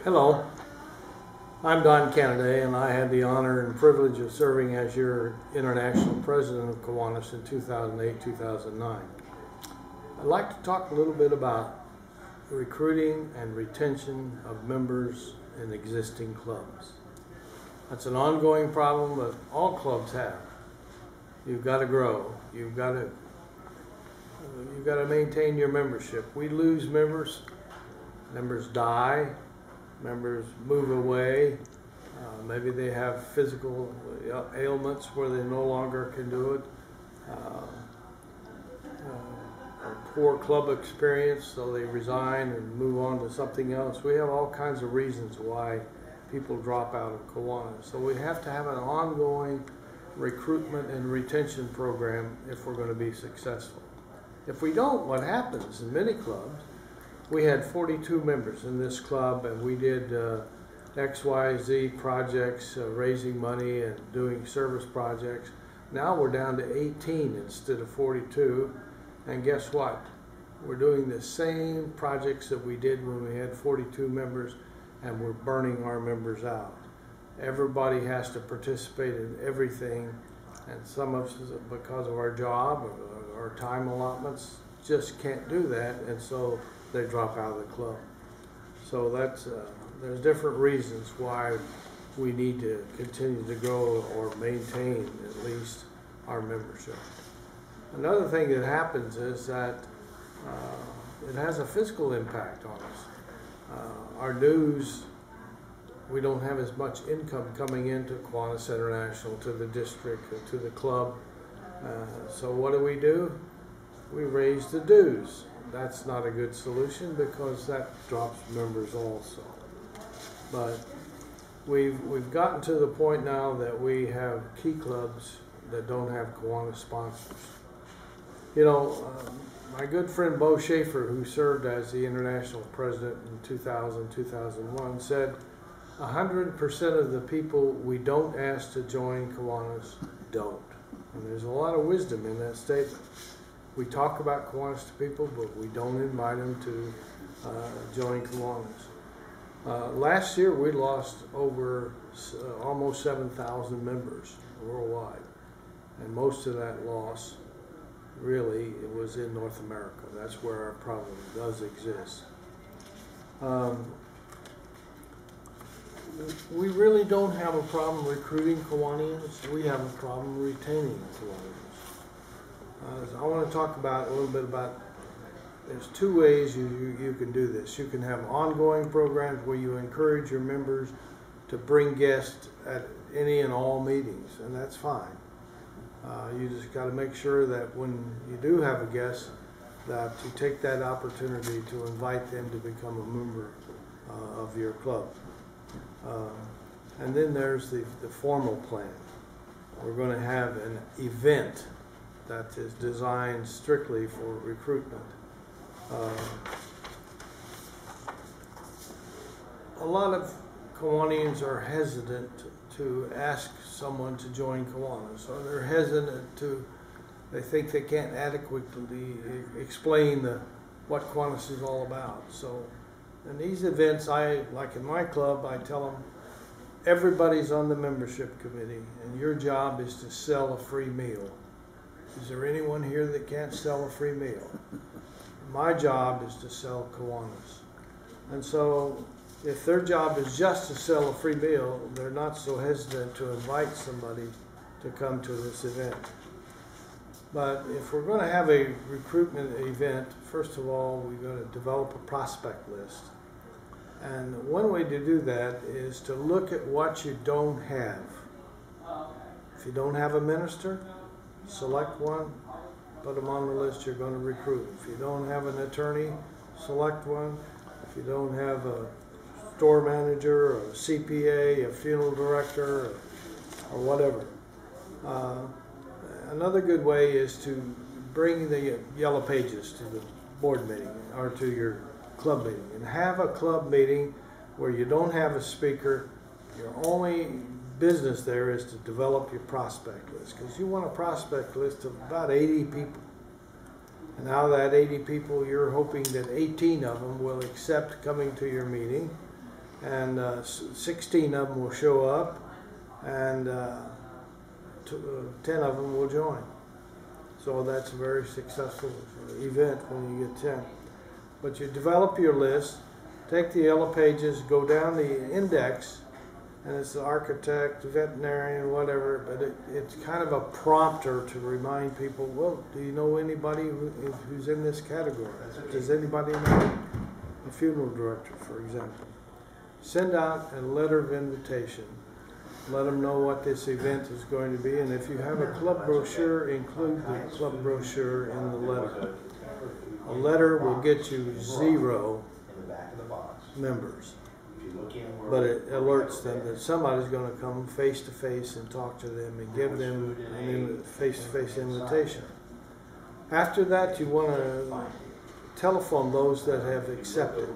Hello, I'm Don Canaday, and I had the honor and privilege of serving as your International President of Kiwanis in 2008-2009. I'd like to talk a little bit about recruiting and retention of members in existing clubs. That's an ongoing problem that all clubs have. You've got to grow. You've got to maintain your membership. We lose members. Members die. Members move away. Maybe they have physical ailments where they no longer can do it. A poor club experience, so they resign and move on to something else. We have all kinds of reasons why people drop out of Kiwanis. So we have to have an ongoing recruitment and retention program if we're going to be successful. If we don't, what happens in many clubs, we had 42 members in this club, and we did XYZ projects, raising money and doing service projects. Now we're down to 18 instead of 42, and guess what? We're doing the same projects that we did when we had 42 members, and we're burning our members out. Everybody has to participate in everything, and some of us, because of our job or our time allotments, just can't do that, and so they drop out of the club. So that's there's different reasons why we need to continue to grow or maintain at least our membership. Another thing that happens is that it has a physical impact on us. Our dues, we don't have as much income coming into Kiwanis International, to the district, to the club. So what do? We raise the dues. That's not a good solution because that drops members also. But we've gotten to the point now that we have key clubs that don't have Kiwanis sponsors. You know, my good friend Bo Schaefer, who served as the international president in 2000-2001, said 100% of the people we don't ask to join Kiwanis don't. And there's a lot of wisdom in that statement. We talk about Kiwanis to people, but we don't invite them to join Kiwanis. Last year, we lost over almost 7,000 members worldwide, and most of that loss, really, it was in North America. That's where our problem does exist. We really don't have a problem recruiting Kiwanians. We have a problem retaining Kiwanians. I want to talk about a little bit about, there's two ways you can do this. You can have ongoing programs where you encourage your members to bring guests at any and all meetings, and that's fine. You just got to make sure that when you do have a guest, that you take that opportunity to invite them to become a member of your club. And then there's the formal plan. We're going to have an event that is designed strictly for recruitment. A lot of Kiwanians are hesitant to ask someone to join Kiwanis, or they're hesitant they think they can't adequately explain what Kiwanis is all about. So in these events, like in my club, I tell them, everybody's on the membership committee, and your job is to sell a free meal. Is there anyone here that can't sell a free meal? My job is to sell Kiwanis. And so if their job is just to sell a free meal, they're not so hesitant to invite somebody to come to this event. But if we're going to have a recruitment event, first of all, we're going to develop a prospect list. And one way to do that is to look at what you don't have. If you don't have a minister, select one, put them on the list you're going to recruit. If you don't have an attorney, select one. If you don't have a store manager, or a CPA, a funeral director, or whatever. Another good way is to bring the yellow pages to the board meeting or to your club meeting, and have a club meeting where you don't have a speaker. Your only business there is to develop your prospect list, because you want a prospect list of about 80 people. And out of that 80 people, you're hoping that 18 of them will accept coming to your meeting, and 16 of them will show up, and 10 of them will join. So that's a very successful event when you get 10. But you develop your list, take the yellow pages, go down the index, and it's the architect, veterinarian, whatever, but it's kind of a prompter to remind people, well, do you know anybody who's in this category? Does anybody know a funeral director, for example? Send out a letter of invitation. Let them know what this event is going to be, and if you have a club brochure, include the club brochure in the letter. A letter will get you 0 members, but it alerts them that somebody's going to come face to face and talk to them and give them a face-to-face invitation. After that, you want to telephone those that have accepted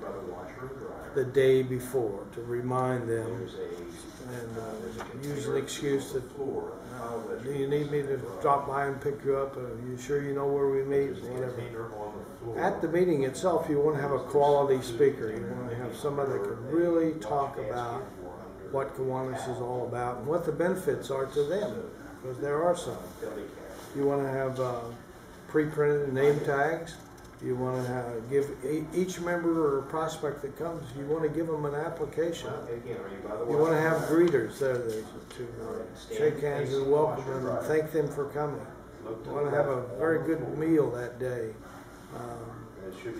the day before to remind them, and use an excuse that, do you need me to drop by and pick you up? Are you sure you know where we meet? Whatever. At the meeting itself, you want to have a quality speaker. You want to have somebody that can really talk about what Kiwanis is all about and what the benefits are to them, because there are some. You want to have pre-printed name tags. You want to give each member or prospect that comes, you want to give them an application. You want to have greeters there to shake hands and welcome them and thank them for coming. You want to have a very good meal that day.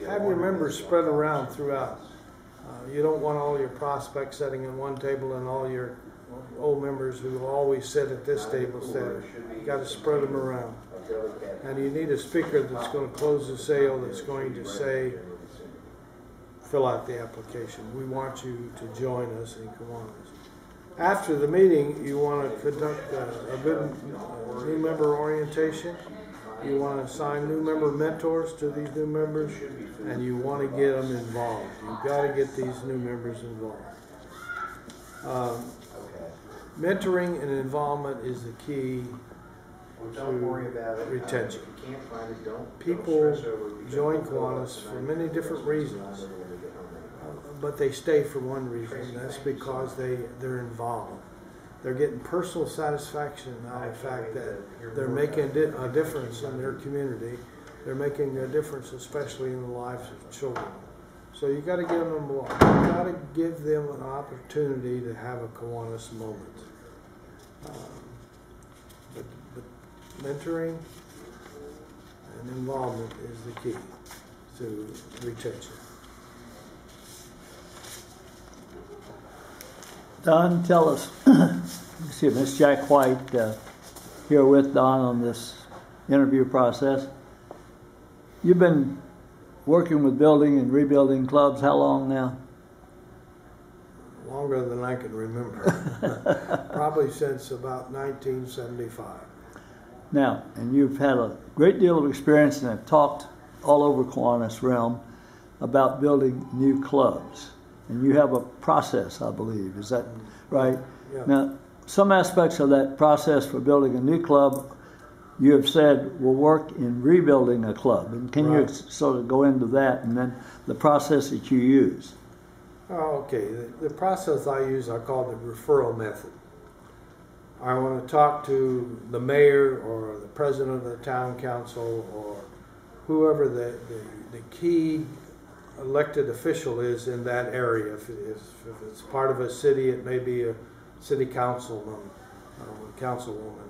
Have your members spread around throughout. You don't want all your prospects sitting at one table and all your old members who always sit at this table sit. You got to spread them around. And you need a speaker that's going to close the sale, that's going to say, fill out the application. We want you to join us in Kiwanis. After the meeting, you want to conduct a good new member orientation. You want to assign new member mentors to these new members, and you want to get them involved. You've got to get these new members involved. Mentoring and involvement is the key to retention. People join Kiwanis for many different reasons, but they stay for one reason. That's because they're involved. They're getting personal satisfaction out of the fact that they're making a difference in their community. They're making a difference, especially in the lives of children. So you got to give them involved. You got to give them an opportunity to have a Kiwanis moment. But mentoring and involvement is the key to retention. Don, tell us, see, Miss Jack White here with Don on this interview process. You've been working with building and rebuilding clubs how long now? Longer than I can remember. Probably since about 1975. Now, and you've had a great deal of experience and have talked all over Kiwanis realm about building new clubs. And you have a process, I believe. Is that right? Yeah. Now, some aspects of that process for building a new club, you have said will work in rebuilding a club. And can you sort of go into that and then the process that you use? Oh, okay. The process I use, I call the referral method. I want to talk to the mayor or the president of the town council or whoever the key elected official is in that area. If it's part of a city, it may be a city councilman, councilwoman.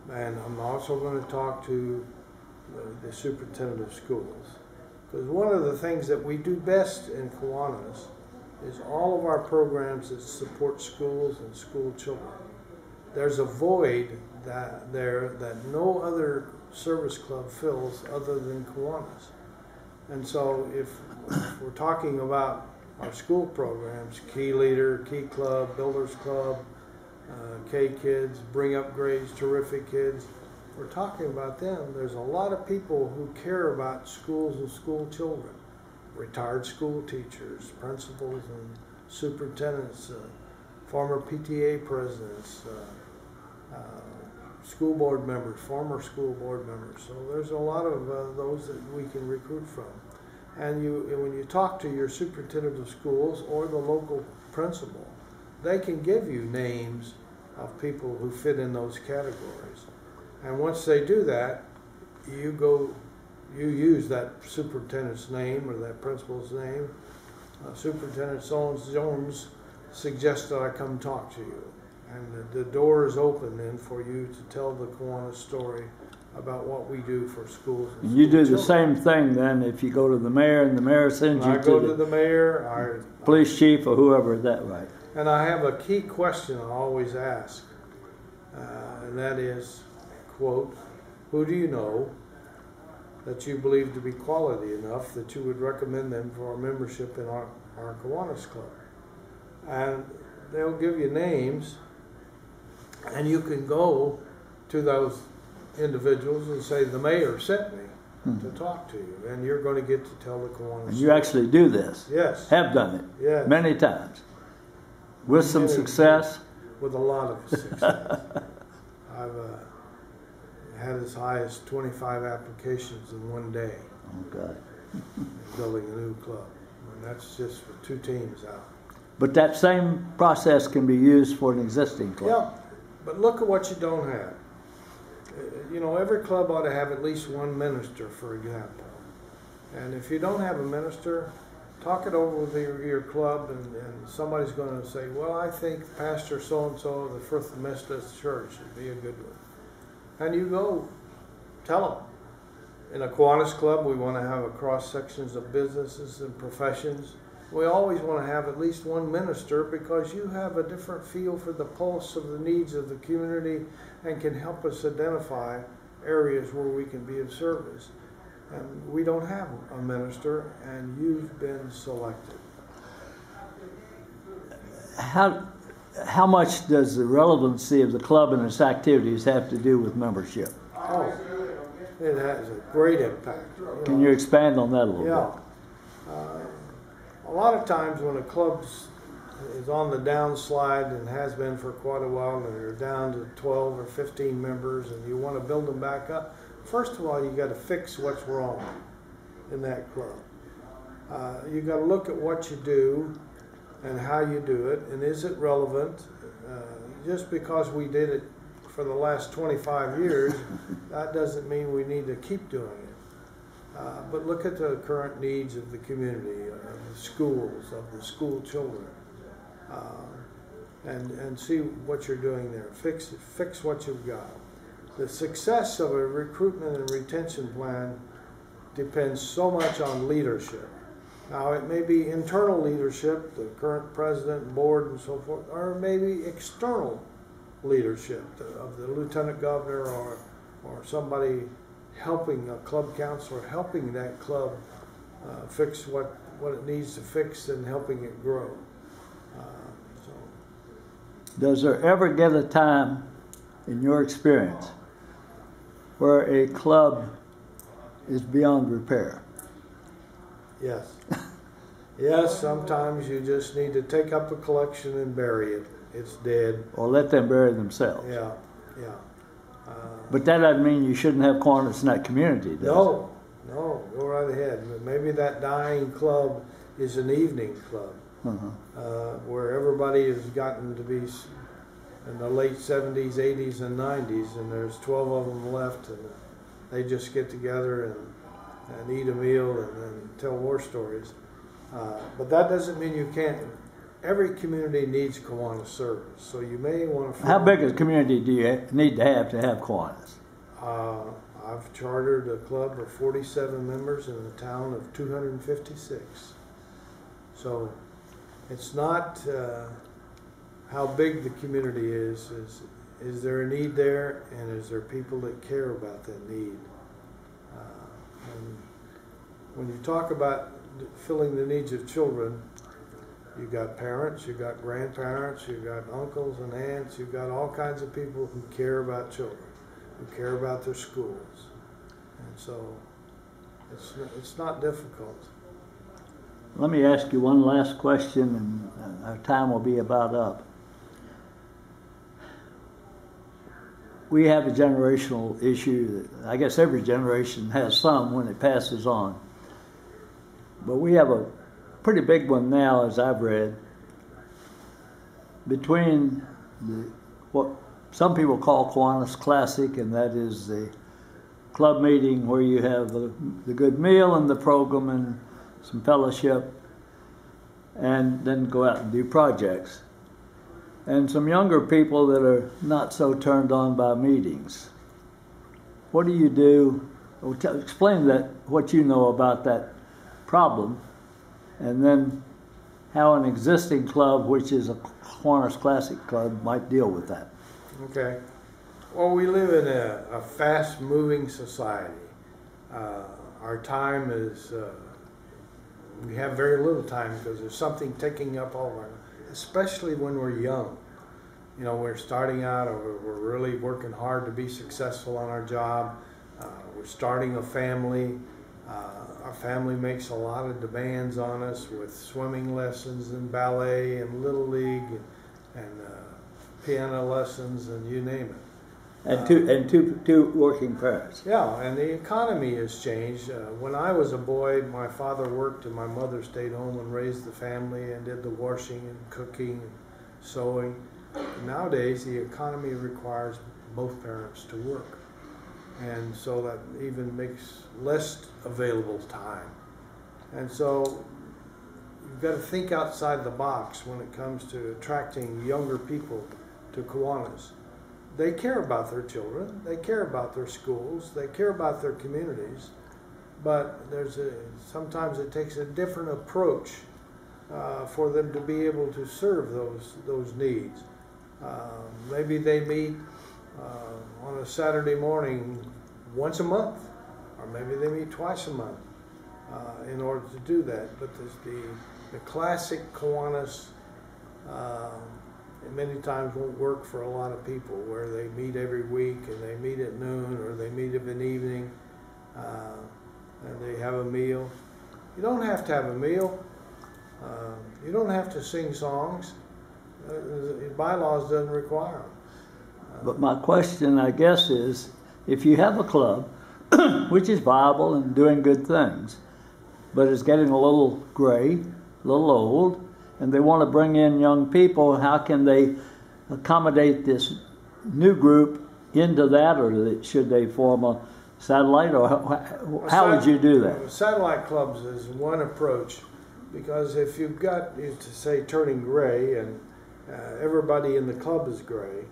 And I'm also going to talk to the superintendent of schools. Because one of the things that we do best in Kiwanis is all of our programs that support schools and school children. There's a void that no other service club fills other than Kiwanis. And so if we're talking about our school programs, Key Leader, Key Club, Builders Club, K-Kids, Bring Up Grades, Terrific Kids, we're talking about them. There's a lot of people who care about schools and school children. Retired school teachers, principals and superintendents, former PTA presidents, school board members, former school board members. So there's a lot of those that we can recruit from. And when you talk to your superintendent of schools or the local principal, they can give you names of people who fit in those categories. And once they do that, you use that superintendent's name or that principal's name. Superintendent Jones suggests that I come talk to you. And the door is open then for you to tell the Kiwanis story about what we do for schools. And you do the children. same thing then if you go to the mayor and the mayor sends you I go to the mayor, police chief or whoever, is that right? and I have a key question I always ask, and that is, quote, who do you know that you believe to be quality enough that you would recommend them for a membership in our Kiwanis Club? And they'll give you names, and you can go to those individuals and say, the mayor sent me to talk to you, and you're going to get to tell the Kiwanis. And you actually do this? Yes. Have done it? Yes. Many times? With some success? With a lot of success. I've had as high as 25 applications in one day. Okay. Building a new club. And that's just for 2 teams out. But that same process can be used for an existing club? Yeah, but look at what you don't have. You know, every club ought to have at least one minister, for example. And if you don't have a minister, talk it over with your club, and somebody's going to say, well, I think Pastor so-and-so of the First Methodist Church would be a good one. And you go tell them. In a Kiwanis Club, we want to have a cross-sections of businesses and professions. We always want to have at least one minister because you have a different feel for the pulse of the needs of the community and can help us identify areas where we can be of service. And we don't have a minister, and you've been selected. How much does the relevancy of the club and its activities have to do with membership? Oh, it has a great impact. Can you expand on that a little bit? A lot of times when a club is on the downslide and has been for quite a while, and they're down to 12 or 15 members, and you want to build them back up, first of all, you got to fix what's wrong in that club. You got to look at what you do and how you do it, and is it relevant? Just because we did it for the last 25 years, that doesn't mean we need to keep doing it. But look at the current needs of the community, of the schools, of the school children, and see what you're doing there. Fix what you've got. The success of a recruitment and retention plan depends so much on leadership. Now, it may be internal leadership, the current president, board, and so forth, or maybe external leadership of the lieutenant governor or somebody helping a club counselor, helping that club fix what it needs to fix and helping it grow. Does there ever get a time, in your experience, where a club is beyond repair? Yes. Yes, sometimes you just need to take up a collection and bury it. It's dead. Or let them bury themselves? Yeah. But that doesn't mean you shouldn't have Kiwanis in that community, does it? No, go right ahead. Maybe that dying club is an evening club, where everybody has gotten to be in the late 70s, 80s, and 90s, and there's 12 of them left, and they just get together and eat a meal and then tell war stories. But that doesn't mean you can't. Every community needs Kiwanis service, so you may want to. How big a community do you need to have Kiwanis? I've chartered a club of 47 members in a town of 256. So it's not how big the community is there a need there, and is there people that care about that need? And when you talk about filling the needs of children, you've got parents, you've got grandparents, you've got uncles and aunts, you've got all kinds of people who care about children, who care about their schools. And so it's not difficult. Let me ask you one last question, and our time will be about up. We have a generational issue that I guess every generation has some when it passes on. but we have a pretty big one now, as I've read, between what some people call Kiwanis Classic, and that is the club meeting where you have the good meal and the program and some fellowship, and then go out and do projects. And some younger people that are not so turned on by meetings. What do you do? Well, explain that, what you know about that problem, and then how an existing club, which is a Kiwanis Classic club, might deal with that. Okay. Well, we live in a fast-moving society. Our time is, we have very little time because there's something taking up all of our, especially when we're young. You know, we're starting out, or we're really working hard to be successful on our job. We're starting a family. Our family makes a lot of demands on us with swimming lessons and ballet and Little League and piano lessons and you name it. And two working parents. Yeah, and the economy has changed. When I was a boy, my father worked and my mother stayed home and raised the family and did the washing and cooking and sewing. Nowadays, the economy requires both parents to work, and so that even makes less available time. And so you've got to think outside the box when it comes to attracting younger people to Kiwanis. They care about their children, they care about their schools, they care about their communities, but sometimes it takes a different approach for them to be able to serve those needs. Maybe they meet on a Saturday morning once a month, or maybe they meet twice a month in order to do that. But the classic Kiwanis many times won't work for a lot of people, where they meet every week and they meet at noon or they meet of an evening and they have a meal. You don't have to have a meal. You don't have to sing songs. Bylaws doesn't require them. But my question, I guess, is if you have a club which is viable and doing good things, but is getting a little gray, a little old, and they want to bring in young people, how can they accommodate this new group into that, or should they form a satellite, or how would you do that? Satellite clubs is one approach, because if you've got, to say, turning gray, and everybody in the club is gray,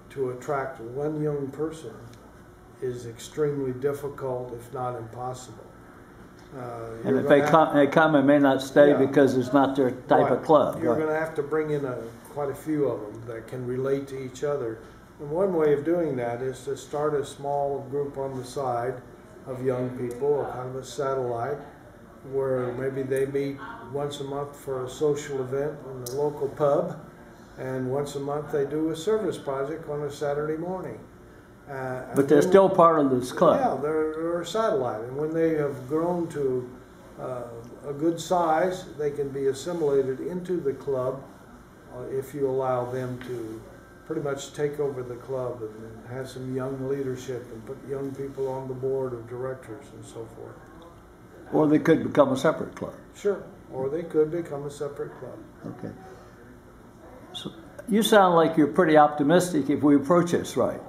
to attract one young person is extremely difficult, if not impossible. And if they come and may not stay because it's not their type of club. You're going to have to bring in quite a few of them that can relate to each other. And one way of doing that is to start a small group on the side of young people, kind of a satellite, where maybe they meet once a month for a social event in the local pub, and once a month they do a service project on a Saturday morning. But they're still part of this club. Yeah, they're a satellite, and when they have grown to a good size, they can be assimilated into the club if you allow them to pretty much take over the club and have some young leadership and put young people on the board of directors and so forth. Or they could become a separate club. Sure, or they could become a separate club. Okay. So you sound like you're pretty optimistic if we approach this right.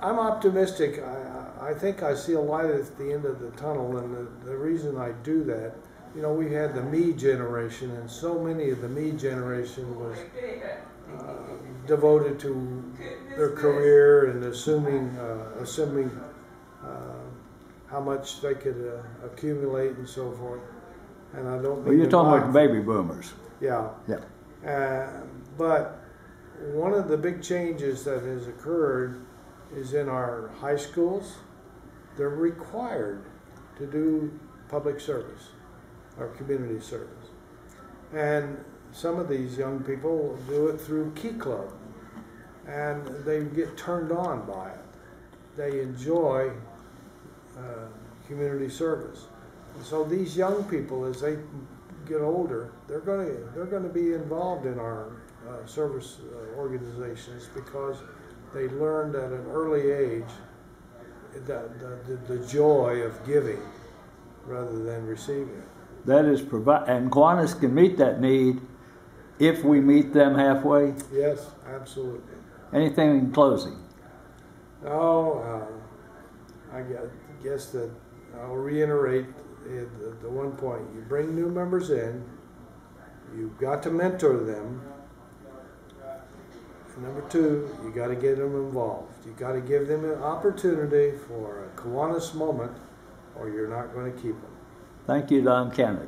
I'm optimistic. I think I see a light at the end of the tunnel, and the reason I do that, you know, we had the me generation, and so many of the me generation was devoted to their career and assuming how much they could accumulate and so forth. And I don't. Well, you're talking about baby boomers. Yeah. Yeah. But one of the big changes that has occurred is in our high schools. They're required to do public service or community service. And some of these young people do it through Key Club, and they get turned on by it. They enjoy community service. And so these young people, as they get older, they're going to be involved in our service organizations, because they learned at an early age the joy of giving rather than receiving it. That is and Kiwanis can meet that need if we meet them halfway. Yes, absolutely. Anything in closing? No, I guess that I'll reiterate the one point. You bring new members in, you've got to mentor them. And number two, you got to get them involved. You got to give them an opportunity for a Kiwanis moment, or you're not going to keep them. Thank you, Don Canaday.